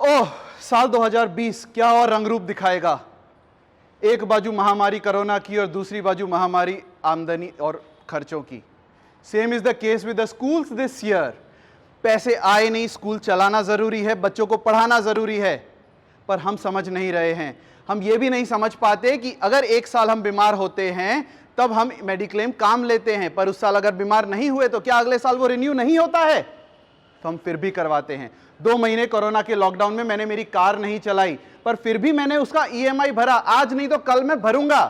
ओह, साल 2020 क्या और रंग रूप दिखाएगा। एक बाजू महामारी कोरोना की और दूसरी बाजू महामारी आमदनी और खर्चों की। Same is the case with the schools this year. पैसे आए नहीं, स्कूल चलाना जरूरी है, बच्चों को पढ़ाना जरूरी है, पर हम समझ नहीं रहे हैं। हम ये भी नहीं समझ पाते कि अगर एक साल हम बीमार होते हैं तब हम मेडिक्लेम काम लेते हैं, पर उस साल अगर बीमार नहीं हुए तो क्या अगले साल वो रिन्यू नहीं होता है? तो हम फिर भी करवाते हैं। 2 महीने कोरोना के लॉकडाउन में मैंने मेरी कार नहीं चलाई, पर फिर भी मैंने उसका ईएमआई भरा। आज नहीं तो कल मैं भरूंगा,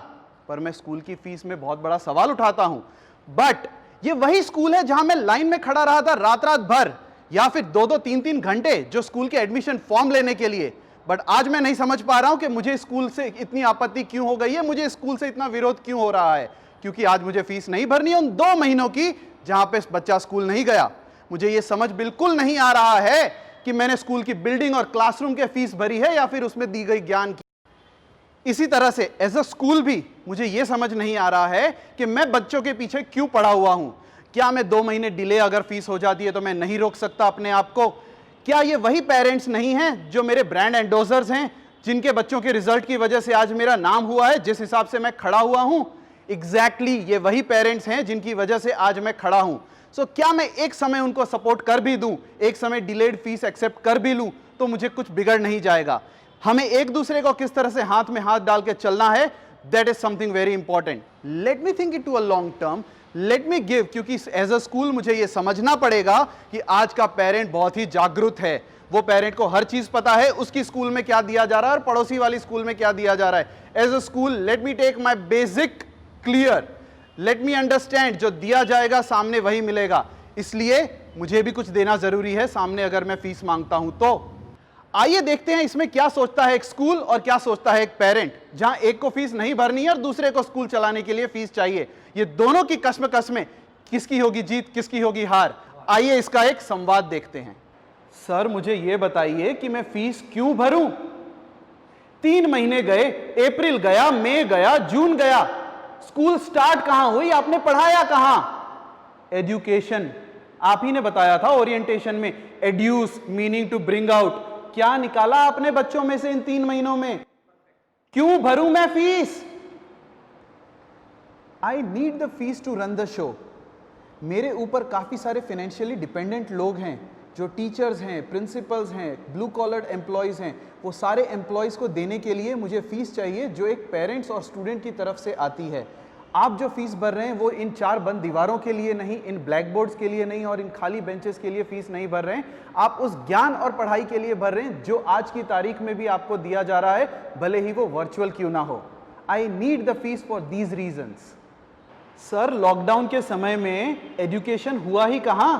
पर मैं स्कूल की फीस में बहुत बड़ा सवाल उठाता हूं। बट ये वही स्कूल है जहां मैं लाइन में खड़ा रहा था रात रात भर, या फिर 2-2 3-3 घंटे जो स्कूल के एडमिशन फॉर्म लेने के लिए। बट आज मैं नहीं समझ पा रहा हूं कि मुझे स्कूल से इतनी आपत्ति क्यों हो गई है, मुझे स्कूल से इतना विरोध क्यों हो रहा है। क्योंकि आज मुझे फीस नहीं भरनी है उन 2 महीनों की जहां पे बच्चा स्कूल नहीं गया। मुझे यह समझ बिल्कुल नहीं आ रहा है कि मैंने स्कूल की बिल्डिंग और क्लासरूम के फीस भरी है या फिर उसमें दी गई ज्ञान की। इसी तरह से एज अ स्कूल भी मुझे यह समझ नहीं आ रहा है कि मैं बच्चों के पीछे क्यों पड़ा हुआ हूं। क्या मैं 2 महीने डिले अगर फीस हो जाती है तो मैं नहीं रोक सकता अपने आप को? क्या ये वही पेरेंट्स नहीं हैं जो मेरे ब्रांड एंडोजर्स हैं, जिनके बच्चों के रिजल्ट की वजह से आज मेरा नाम हुआ है जिस हिसाब से मैं खड़ा हुआ हूं? एग्जैक्टली ये वही पेरेंट्स हैं जिनकी वजह से आज मैं खड़ा हूं। सो क्या मैं एक समय उनको सपोर्ट कर भी दूं, एक समय डिलेड फीस एक्सेप्ट कर भी लूं, तो मुझे कुछ बिगड़ नहीं जाएगा। हमें एक दूसरे को किस तरह से हाथ में हाथ डाल के चलना है, that is something very important. Let me think it to a long term, let me give, क्योंकि एज अ स्कूल मुझे यह समझना पड़ेगा कि आज का पेरेंट बहुत ही जागरूक है। वो पेरेंट को हर चीज पता है, उसकी स्कूल में क्या दिया जा रहा है और पड़ोसी वाली स्कूल में क्या दिया जा रहा है। As a school let me take my basic clear, let me understand, जो दिया जाएगा सामने वही मिलेगा। इसलिए मुझे भी कुछ देना जरूरी है सामने अगर मैं फीस मांगता हूं तो। आइए देखते हैं इसमें क्या सोचता है एक स्कूल और क्या सोचता है एक पेरेंट, जहां एक को फीस नहीं भरनी है और दूसरे को स्कूल चलाने के लिए फीस चाहिए। ये दोनों की कश्मकश में किसकी होगी जीत, किसकी होगी हार? आइए इसका एक संवाद देखते हैं। सर मुझे यह बताइए कि मैं फीस क्यों भरूं? 3 महीने गए, अप्रैल गया, मई गया, जून गया, स्कूल स्टार्ट कहां हुई, आपने पढ़ाया कहां? एजुकेशन आप ही ने बताया था ओरिएंटेशन में, एड्यूस मीनिंग टू ब्रिंग आउट। क्या निकाला आपने बच्चों में से इन 3 महीनों में? क्यों भरूं मैं fees? I need the fees to run the show. मेरे ऊपर काफी सारे फाइनेंशियली डिपेंडेंट लोग हैं, जो टीचर्स हैं, प्रिंसिपल्स हैं, ब्लू कॉलर एम्प्लॉयज हैं। वो सारे एम्प्लॉयज को देने के लिए मुझे फीस चाहिए जो एक पेरेंट्स और स्टूडेंट की तरफ से आती है। आप जो फीस भर रहे हैं वो इन 4 बंद दीवारों के लिए नहीं, इन ब्लैक बोर्ड्स के लिए नहीं और इन खाली बेंचेस के लिए फीस नहीं भर रहे हैं। आप उस ज्ञान और पढ़ाई के लिए भर रहे हैं जो आज की तारीख में भी आपको दिया जा रहा है, भले ही वो वर्चुअल क्यों ना हो। आई need the fees for these reasons. Sir lockdown के समय में एजुकेशन हुआ ही कहां?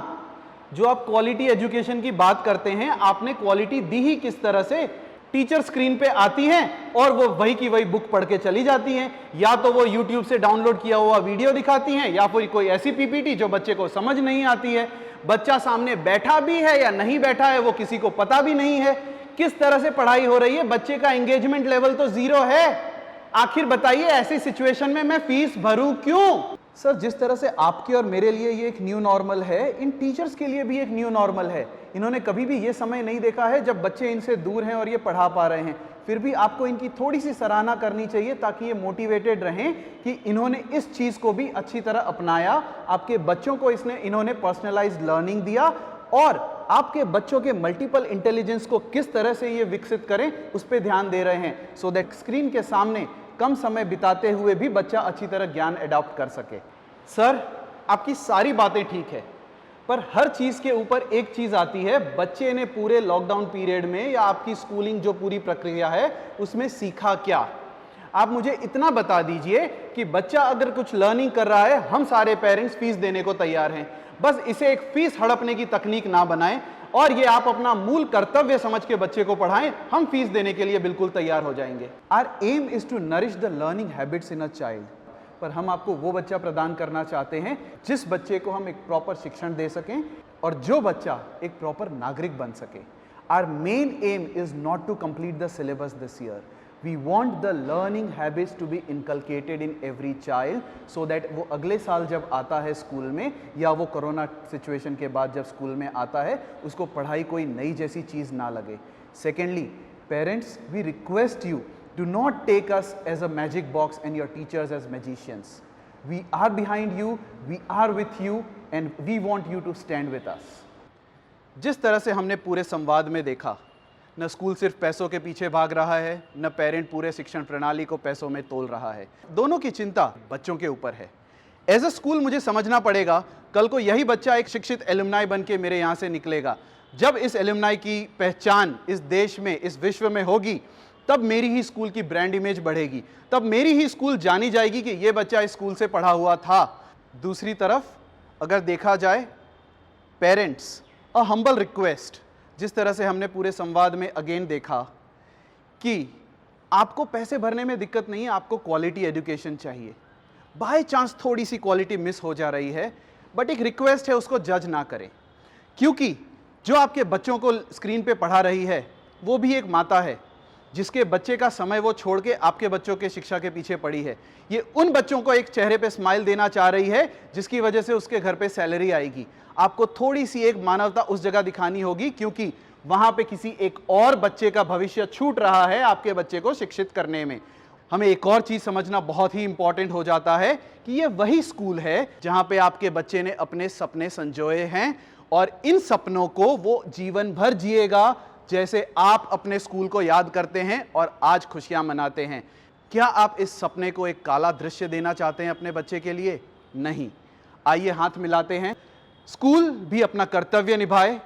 जो आप क्वालिटी एजुकेशन की बात करते हैं, आपने क्वालिटी दी ही किस तरह से? टीचर स्क्रीन पे आती हैं और वो वही की वही बुक पढ़ के चली जाती हैं, या तो वो YouTube से डाउनलोड किया हुआ वीडियो दिखाती हैं या फिर कोई ऐसी पीपीटी जो बच्चे को समझ नहीं आती है। बच्चा सामने बैठा भी है या नहीं बैठा है वो किसी को पता भी नहीं है। किस तरह से पढ़ाई हो रही है? बच्चे का एंगेजमेंट लेवल तो 0 है। आखिर बताइए ऐसी सिचुएशन में मैं फीस भरूं क्यों? सर जिस तरह से आपके और मेरे लिए ये एक न्यू नॉर्मल है, इन टीचर्स के लिए भी एक न्यू नॉर्मल है। इन्होंने कभी भी ये समय नहीं देखा है जब बच्चे इनसे दूर हैं और ये पढ़ा पा रहे हैं। फिर भी आपको इनकी थोड़ी सी सराहना करनी चाहिए ताकि ये मोटिवेटेड रहें कि इन्होंने इस चीज को भी अच्छी तरह अपनाया। आपके बच्चों को इन्होंने पर्सनलाइज्ड लर्निंग दिया और आपके बच्चों के मल्टीपल इंटेलिजेंस को किस तरह से ये विकसित करें उस पर ध्यान दे रहे हैं, सो दैट स्क्रीन के सामने कम समय बिताते हुए भी बच्चा अच्छी तरह ज्ञान अडॉप्ट कर सके। सर आपकी सारी बातें ठीक है, पर हर चीज के ऊपर एक चीज आती है, बच्चे ने पूरे लॉकडाउन पीरियड में या आपकी स्कूलिंग जो पूरी प्रक्रिया है उसमें सीखा क्या? आप मुझे इतना बता दीजिए कि बच्चा अगर कुछ लर्निंग कर रहा है, हम सारे पेरेंट्स फीस देने को तैयार हैं। बस इसे एक फीस हड़पने की तकनीक ना बनाएं और ये आप अपना मूल कर्तव्य समझ के बच्चे को पढ़ाएं। हम फीस देने के लिए बिल्कुल तैयार हो जाएंगे। Our aim is to nourish the learning habits in a child. पर हम आपको वो बच्चा प्रदान करना चाहते हैं जिस बच्चे को हम एक प्रॉपर शिक्षण दे सकें और जो बच्चा एक प्रॉपर नागरिक बन सके। Our main aim is not to complete the syllabus this year, we want the learning habits to be inculcated in every child, so that वो अगले साल जब आता है स्कूल में, या वो कोरोना सिचुएशन के बाद जब स्कूल में आता है, उसको पढ़ाई कोई नई जैसी चीज़ ना लगे। Secondly, parents, we request you, do not take us as a magic box and your teachers as magicians. We are behind you, we are with you, and we want you to stand with us. जिस तरह से हमने पूरे संवाद में देखा, न school सिर्फ पैसों के पीछे भाग रहा है, न पेरेंट पूरे शिक्षण प्रणाली को पैसों में तोल रहा है। दोनों की चिंता बच्चों के ऊपर है। एज अ स्कूल मुझे समझना पड़ेगा, कल को यही बच्चा एक शिक्षित एलुमनाई बन के मेरे यहाँ से निकलेगा। जब इस एलुमनाई की पहचान इस देश में, इस विश्व में होगी, तब मेरी ही स्कूल की ब्रांड इमेज बढ़ेगी, तब मेरी ही स्कूल जानी जाएगी कि ये बच्चा इस स्कूल से पढ़ा हुआ था। दूसरी तरफ अगर देखा जाए, पेरेंट्स, अ हम्बल रिक्वेस्ट, जिस तरह से हमने पूरे संवाद में अगेन देखा कि आपको पैसे भरने में दिक्कत नहीं है, आपको क्वालिटी एजुकेशन चाहिए। बाय चांस थोड़ी सी क्वालिटी मिस हो जा रही है, बट एक रिक्वेस्ट है, उसको जज ना करें, क्योंकि जो आपके बच्चों को स्क्रीन पे पढ़ा रही है वो भी एक माता है, जिसके बच्चे का समय वो छोड़ के आपके बच्चों के शिक्षा के पीछे पड़ी है। ये उन बच्चों को एक चेहरे पे स्माइल देना चाह रही है जिसकी वजह से उसके घर पे सैलरी आएगी। आपको थोड़ी सी एक मानवता उस जगह दिखानी होगी, क्योंकि वहां पे किसी एक और बच्चे का भविष्य छूट रहा है आपके बच्चे को शिक्षित करने में। हमें एक और चीज समझना बहुत ही इंपॉर्टेंट हो जाता है कि ये वही स्कूल है जहां पे आपके बच्चे ने अपने सपने संजोए हैं, और इन सपनों को वो जीवन भर जिएगा, जैसे आप अपने स्कूल को याद करते हैं और आज खुशियां मनाते हैं। क्या आप इस सपने को एक काला दृश्य देना चाहते हैं अपने बच्चे के लिए? नहीं। आइए हाथ मिलाते हैं, स्कूल भी अपना कर्तव्य निभाए,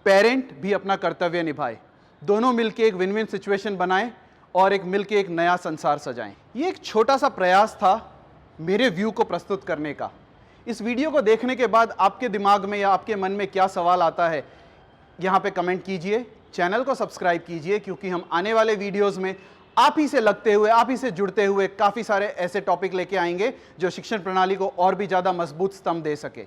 पेरेंट भी अपना कर्तव्य निभाए, दोनों मिलके एक विन विन सिचुएशन बनाएं और एक मिलके एक नया संसार सजाएं। ये एक छोटा सा प्रयास था मेरे व्यू को प्रस्तुत करने का। इस वीडियो को देखने के बाद आपके दिमाग में या आपके मन में क्या सवाल आता है, यहाँ पे कमेंट कीजिए, चैनल को सब्सक्राइब कीजिए, क्योंकि हम आने वाले वीडियोस में आप ही से लगते हुए, आप ही से जुड़ते हुए काफ़ी सारे ऐसे टॉपिक लेके आएंगे जो शिक्षण प्रणाली को और भी ज़्यादा मजबूत स्तंभ दे सके।